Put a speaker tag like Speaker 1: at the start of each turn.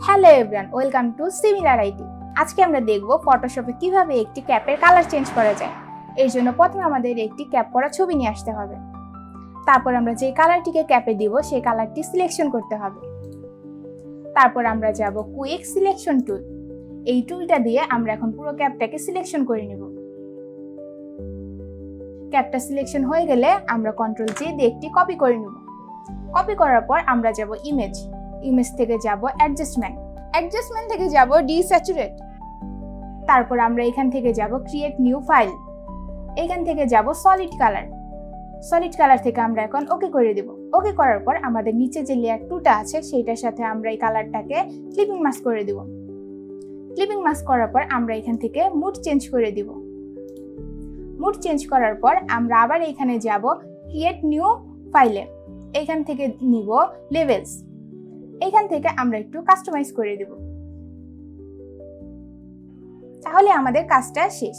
Speaker 1: Hello everyone, welcome to similar IT. আজকে আমরা দেখব ফটোশপে কিভাবে একটি ক্যাপের কালার চেঞ্জ করা যায়। এর জন্য প্রথমে আমাদের একটি ক্যাপ করা ছবি নিয়ে আসতে হবে। তারপর আমরা যে কালারটিকে ক্যাপে দিব সেই কালারটি সিলেকশন করতে হবে। তারপর আমরা যাব কুইক সিলেকশন টুল। এই টুলটা দিয়ে আমরা এখন পুরো ক্যাপটাকে সিলেকশন করে নিব। ক্যাপটা সিলেকশন হয়ে গেলে আমরা কন্ট্রোল জে দিয়ে একটি কপি করে নিব। কপি করার পর আমরা যাব ইমেজ থেকে যাব অ্যাডজাস্টমেন্ট থেকে যাব ডিস্যাচুরেট। তারপর আমরা এখান থেকে যাব ক্রিয়েট নিউ ফাইল। এখান থেকে যাব সলিড কালার থেকে আমরা এখন ওকে করে দেব। ওকে করার পর আমাদের নিচে যে লেয়ার 2টা আছে সেইটার সাথে আমরা এই কালারটাকে ক্লিপিং মাস্ক করে দেব। ক্লিপিং মাস্ক করার পর আমরা এখান থেকে মুড চেঞ্জ করে দিব। মুড চেঞ্জ করার পর আমরা আবার এখানে যাব ক্রিয়েট নিউ ফাইলে। এখান থেকে নিব লেভেলস। এখান থেকে আমরা একটু কাস্টমাইজ করে দেব। তাহলে আমাদের কাজটা শেষ।